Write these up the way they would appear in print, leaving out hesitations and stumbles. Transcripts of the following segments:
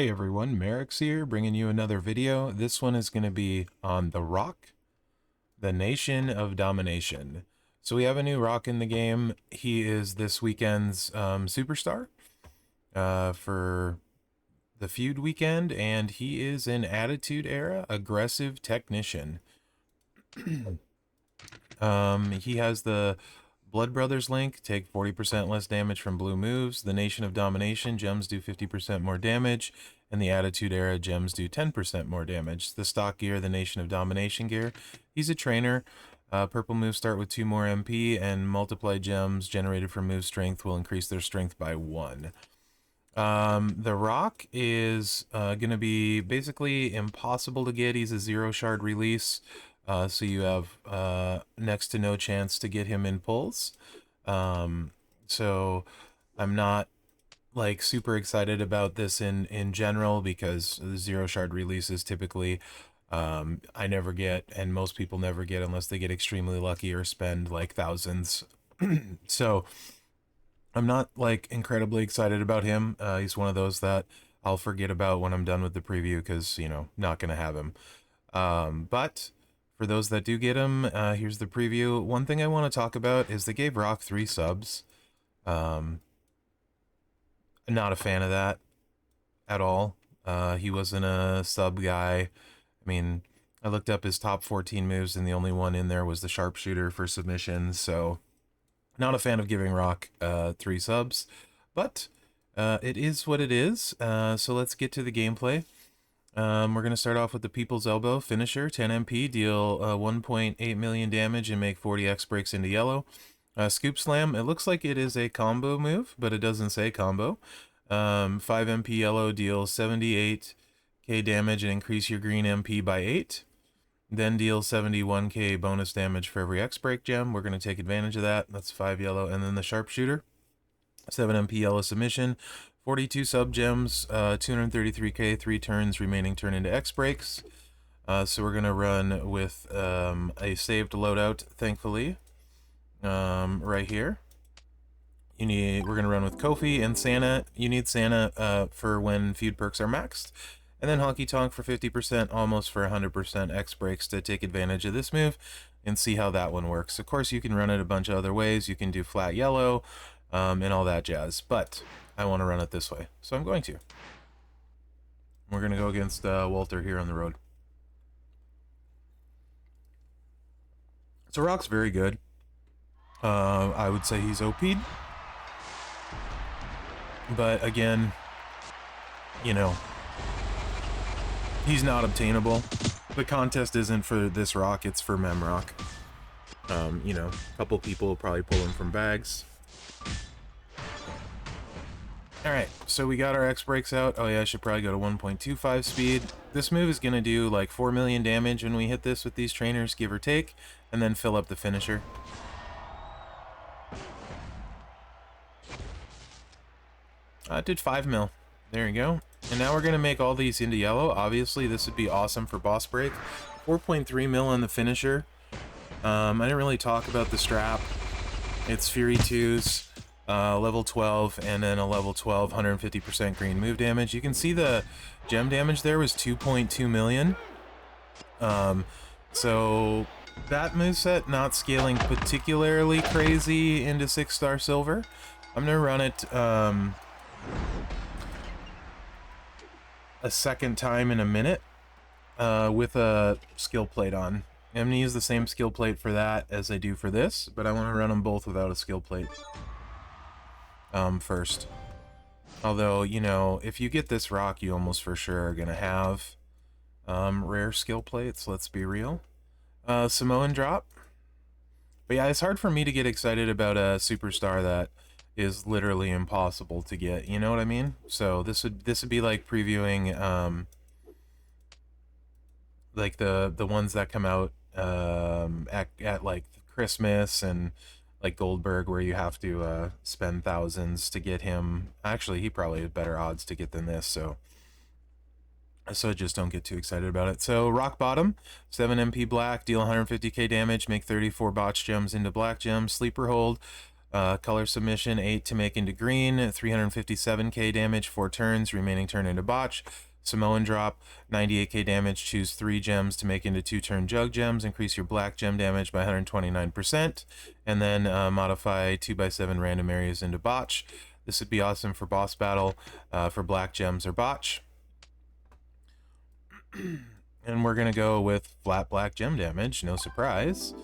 Hey everyone, Mherex here, bringing you another video. This one is going to be on the Rock, the Nation of Domination. So we have a new Rock in the game. He is this weekend's superstar for the feud weekend, and he is an Attitude Era aggressive technician. He has the Blood Brothers link, take 40% less damage from blue moves. The Nation of Domination, gems do 50% more damage. And the Attitude Era, gems do 10% more damage. The stock gear, the Nation of Domination gear. He's a trainer. Purple moves start with 2 more MP, and multiplied gems generated from move strength will increase their strength by 1. The Rock is going to be basically impossible to get. He's a 0 shard release. So you have next to no chance to get him in pulls. So I'm not like super excited about this in general, because the 0 shard releases typically I never get, and most people never get unless they get extremely lucky or spend like thousands. So I'm not like incredibly excited about him. He's one of those that I'll forget about when I'm done with the preview, because, you know, not gonna have him. But for those that do get him, here's the preview. One thing I want to talk about is they gave Rock 3 subs. Not a fan of that at all. He wasn't a sub guy. I mean, I looked up his top 14 moves, and the only one in there was the sharpshooter for submissions, so not a fan of giving Rock 3 subs, but it is what it is. So let's get to the gameplay. We're going to start off with the People's Elbow finisher, 10 MP, deal 1.8 million damage and make 40 X breaks into yellow. Scoop Slam, it looks like it is a combo move, but it doesn't say combo. 5 MP yellow, deal 78k damage and increase your green MP by 8. Then deal 71k bonus damage for every X break gem. We're going to take advantage of that. That's 5 yellow. And then the Sharpshooter, 7 MP yellow submission, 42 sub gems, 233k, 3 turns, remaining turn into X breaks. So we're going to run with a saved loadout, thankfully, right here. We're going to run with Kofi and Santa. You need Santa for when feud perks are maxed. And then Honky Tonk for 50%, almost for 100% X breaks to take advantage of this move and see how that one works. Of course, you can run it a bunch of other ways. You can do flat yellow and all that jazz, but I want to run it this way, so I'm going to. We're going to go against Walter here on the road. So Rock's very good. I would say he's OP'd. But again, you know, he's not obtainable. The contest isn't for this Rock, it's for Mherex. You know, a couple people will probably pull him from bags. Alright, so we got our X breaks out. Oh yeah, I should probably go to 1.25 speed. This move is going to do like 4 million damage when we hit this with these trainers, give or take, and then fill up the finisher. It did 5 mil. There you go. And now we're going to make all these into yellow. Obviously, this would be awesome for boss break. 4.3 mil on the finisher. I didn't really talk about the strap. It's Fury 2s, level 12, and then a level 12, 150% green move damage. You can see the gem damage there was 2.2 million. So that moveset not scaling particularly crazy into 6-star silver. I'm going to run it a second time in a minute with a skill plate on. I'm going to use the same skill plate for that as I do for this, but I want to run them both without a skill plate first. Although, you know, if you get this Rock, you almost for sure are going to have rare skill plates, let's be real. Samoan drop. But yeah, it's hard for me to get excited about a superstar that is literally impossible to get, you know what I mean? So this would be like previewing like the ones that come out at like Christmas and like Goldberg, where you have to spend thousands to get him. Actually, he probably has better odds to get than this, so just don't get too excited about it. So Rock Bottom, 7 MP black, deal 150k damage, make 34 botch gems into black gems. Sleeper Hold, Color submission, 8 to make into green, 357k damage, 4 turns, remaining turn into botch. Samoan drop, 98k damage, choose 3 gems to make into 2-turn jug gems, increase your black gem damage by 129%, and then modify 2x7 random areas into botch. This would be awesome for boss battle, for black gems or botch. And we're gonna go with flat black gem damage, no surprise.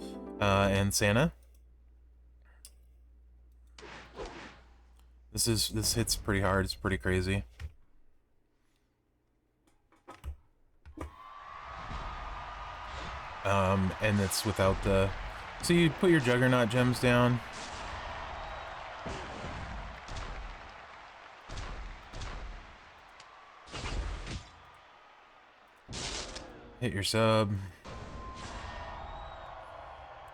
And Santa. This hits pretty hard, it's pretty crazy. And it's without the... So you put your Juggernaut gems down. Hit your sub.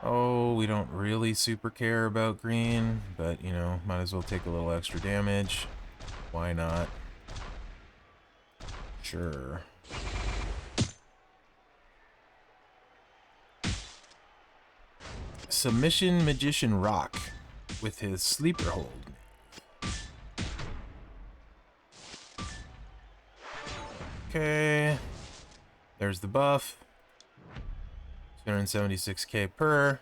Oh, we don't really super care about green, but, you know, might as well take a little extra damage. Why not? Sure. Submission Magician Rock with his Sleeper Hold. Okay. There's the buff. 276k per.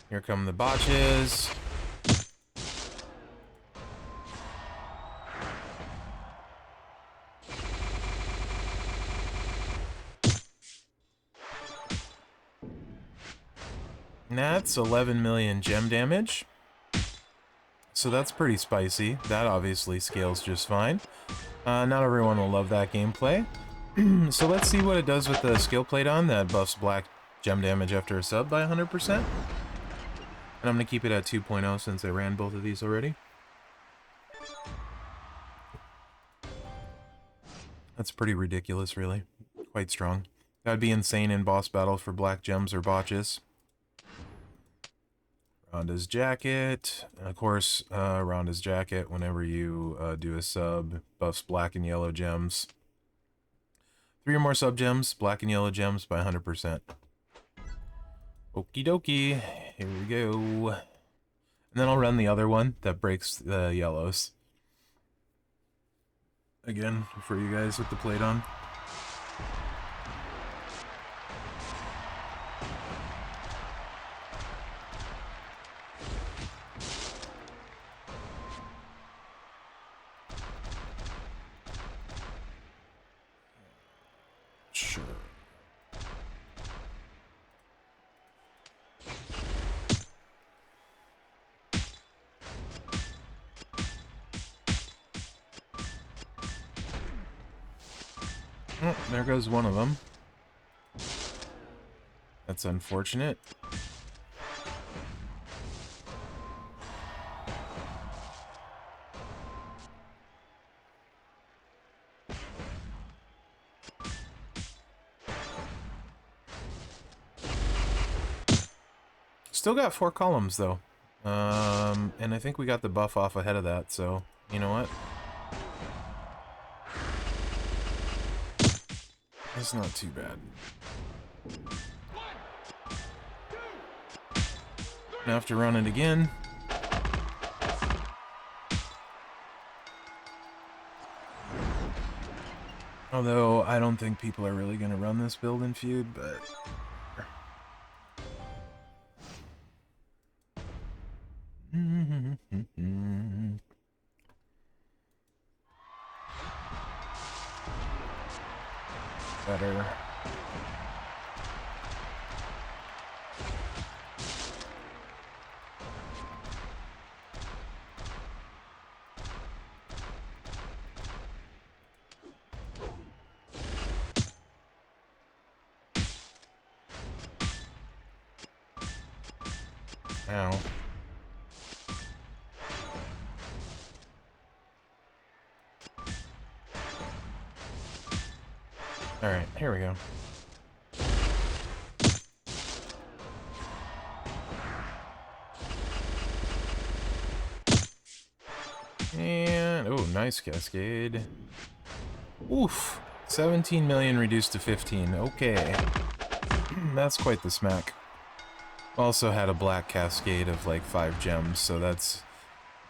Here come the botches. And that's 11 million gem damage. So that's pretty spicy. That obviously scales just fine. Not everyone will love that gameplay. So let's see what it does with the skill plate on that buffs black gem damage after a sub by 100%. And I'm going to keep it at 2.0 since I ran both of these already. That's pretty ridiculous, really. Quite strong. That'd be insane in boss battle for black gems or botches. Rhonda's jacket. And of course, Rhonda's jacket, whenever you do a sub, buffs black and yellow gems. 3 or more sub gems, black and yellow gems by 100%. Okie dokie. Here we go. And then I'll run the other one that breaks the yellows. Again, for you guys with the plate on. Sure. Oh, there goes one of them. That's unfortunate. Still got 4 columns though. And I think we got the buff off ahead of that, so you know what? That's not too bad. Now have to run it again. Although I don't think people are really going to run this build in Feud, but better. Ow. Alright, here we go. And, oh, nice cascade. Oof. 17 million reduced to 15. Okay. That's quite the smack. Also had a black cascade of like 5 gems, so that's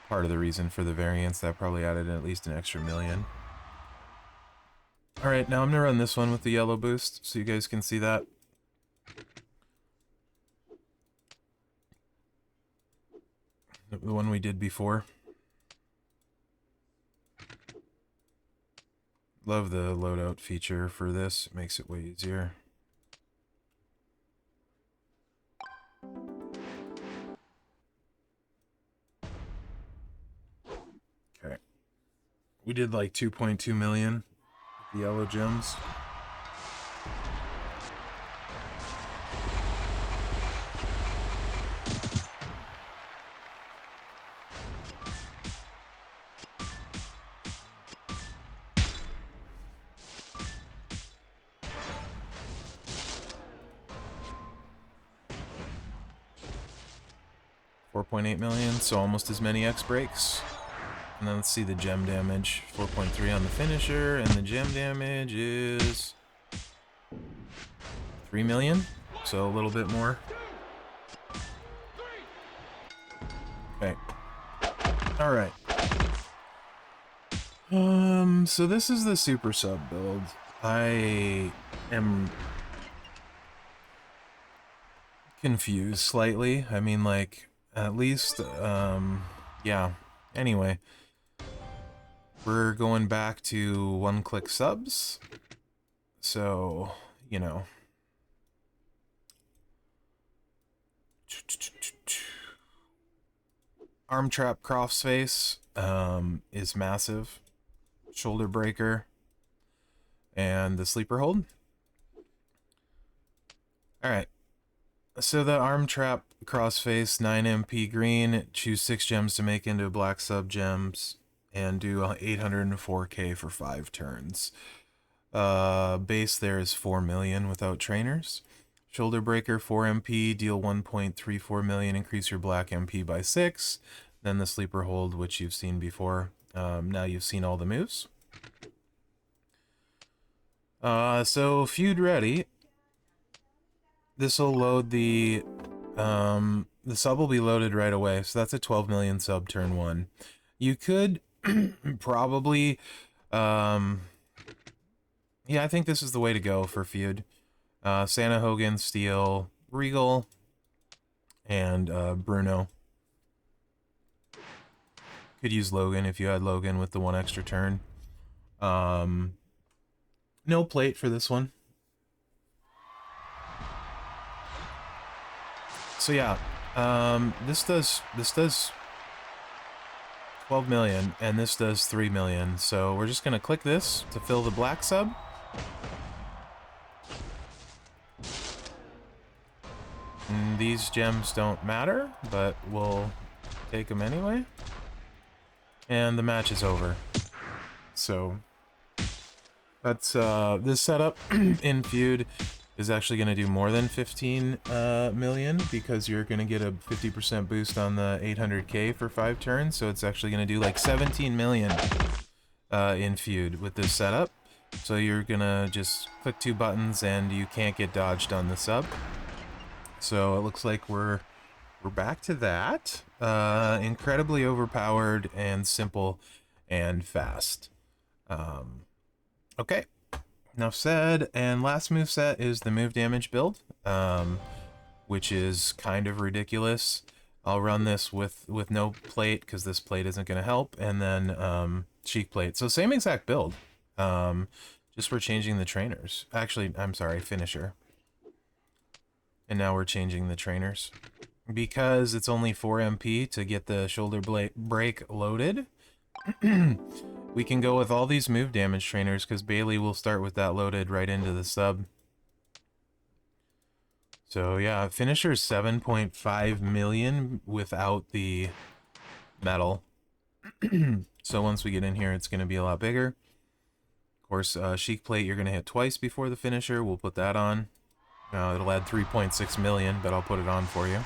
part of the reason for the variance. That probably added at least an extra million. Alright, now I'm gonna run this one with the yellow boost, so you guys can see that. The one we did before. Love the loadout feature for this. It makes it way easier. Okay. We did like 2.2 million with the yellow gems. $4.8 million, so almost as many X breaks. And then let's see the gem damage. 4.3 on the finisher, and the gem damage is 3 million, so a little bit more. Okay. Alright. So this is the super sub build. I am confused slightly. I mean, like, at least, yeah. Anyway. We're going back to one-click subs. So, you know. Arm trap crossface is massive. Shoulder breaker. And the sleeper hold. Alright. So the arm trap crossface, 9 MP green, choose 6 gems to make into black sub gems, and do 804k for 5 turns. Base there is 4 million without trainers. Shoulder breaker, 4 MP, deal 1.34 million, increase your black MP by 6. Then the sleeper hold, which you've seen before. Now you've seen all the moves. So feud ready. This will load the sub will be loaded right away, so that's a 12 million sub turn 1. You could probably, yeah, I think this is the way to go for feud. Santa Hogan, Steel, Regal, and Bruno. Could use Logan if you had Logan with the 1 extra turn. No plate for this one. So yeah, this does 12 million, and this does 3 million. So we're just gonna click this to fill the black sub. And these gems don't matter, but we'll take them anyway. And the match is over. So that's this setup in feud is actually going to do more than 15 million, because you're going to get a 50% boost on the 800k for 5 turns, so it's actually going to do like 17 million in feud with this setup. So you're going to just click 2 buttons and you can't get dodged on the sub. So it looks like we're back to that. Incredibly overpowered and simple and fast. Okay. Enough said, and last moveset is the move damage build, which is kind of ridiculous. I'll run this with no plate, because this plate isn't going to help, and then cheek plate. So same exact build, just we're changing the trainers. Actually, I'm sorry, finisher. And now we're changing the trainers. Because it's only 4 MP to get the shoulder break loaded, we can go with all these move damage trainers, because Bailey will start with that loaded right into the sub. So yeah, finisher's 7.5 million without the metal. So once we get in here, it's going to be a lot bigger. Of course, Chic Plate you're going to hit twice before the finisher. We'll put that on. It'll add 3.6 million, but I'll put it on for you.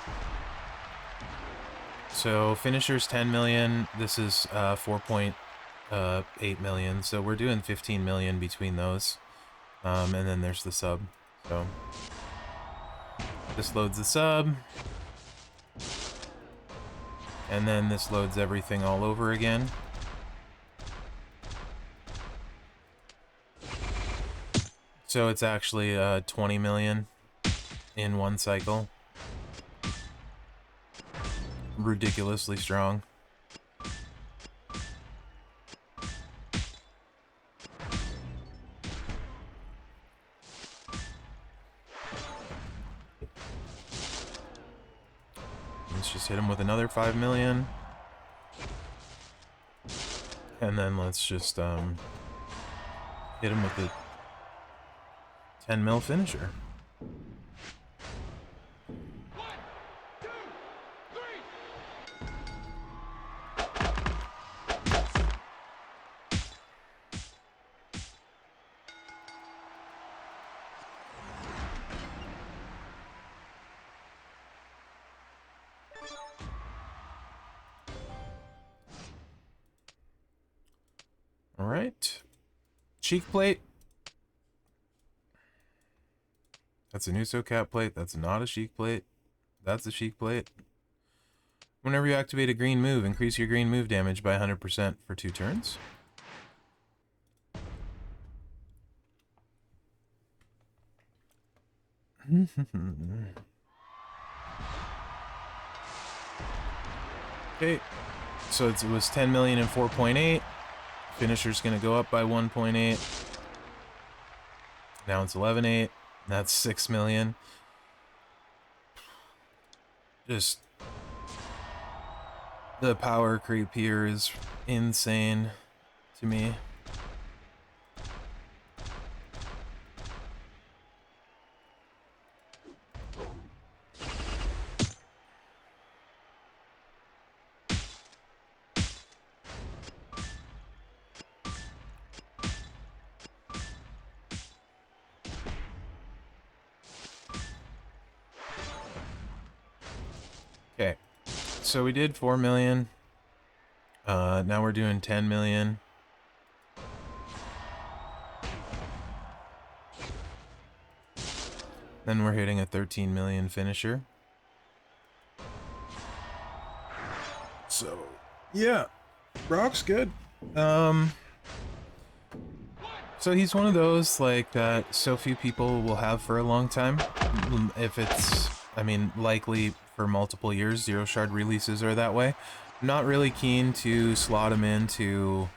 So finisher's 10 million. This is 4.8 million, so we're doing 15 million between those, and then there's the sub. So This loads the sub. And then this loads everything all over again. So it's actually 20 million in one cycle. Ridiculously strong. Let's just hit him with another 5 million. And then let's just hit him with the 10 mil finisher. All right. Cheek plate. That's a Nuso cap plate. That's not a Sheik plate. That's a Sheik plate. Whenever you activate a green move, increase your green move damage by 100% for 2 turns. Okay. So it was 10 million and 4.8. Finisher's going to go up by 1.8. Now it's 11.8. That's 6 million. Just the power creep here is insane to me. Okay, so we did 4 million. Now we're doing 10 million. Then we're hitting a 13 million finisher. So, yeah, Brock's good. So he's one of those, like, that so few people will have for a long time. If it's, I mean, likely for multiple years. Zero shard releases are that way. I'm not really keen to slot him into,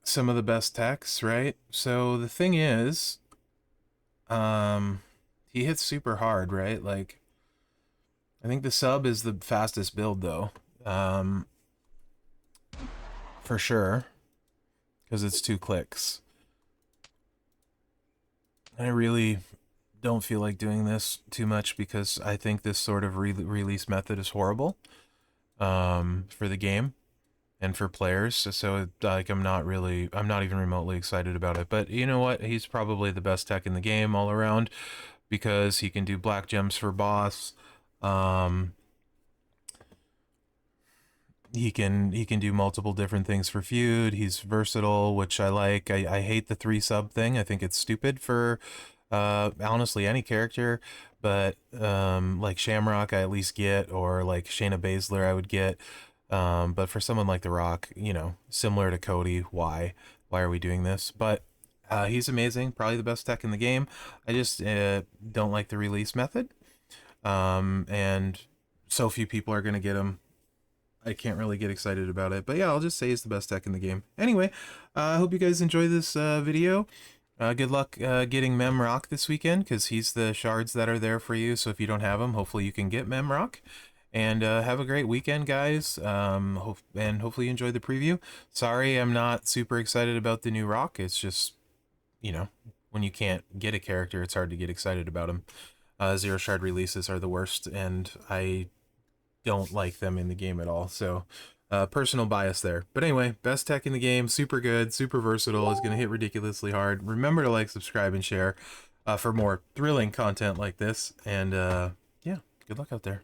some of the best techs, right? So the thing is, he hits super hard, right? Like, I think the sub is the fastest build, though. For sure. Because it's 2 clicks. I really don't feel like doing this too much because I think this sort of release method is horrible for the game and for players. So like, I'm not even remotely excited about it. But you know what? He's probably the best tech in the game all around because he can do black gems for boss. He can do multiple different things for feud. He's versatile, which I like. I hate the 3 sub thing. I think it's stupid for honestly any character, but like Shamrock I at least get, or like Shayna Baszler I would get. But for someone like The Rock, you know, similar to Cody, why are we doing this? But he's amazing, probably the best tech in the game. I just don't like the release method. And so few people are going to get him. I can't really get excited about it. But yeah, I'll just say he's the best tech in the game. Anyway, I hope you guys enjoy this video. Good luck getting Mherex this weekend, because he's the shards that are there for you. So if you don't have them, hopefully you can get Mherex. And have a great weekend, guys. And hopefully you enjoyed the preview. Sorry, I'm not super excited about the new rock. It's just, you know, when you can't get a character, it's hard to get excited about him. 0 shard releases are the worst, and I don't like them in the game at all. So personal bias there. But anyway, best tech in the game, super good, super versatile, is going to hit ridiculously hard. Remember to like, subscribe, and share for more thrilling content like this. And yeah, good luck out there.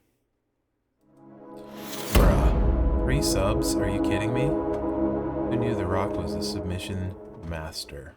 Bruh, 3 subs? Are you kidding me? Who knew The Rock was a submission master?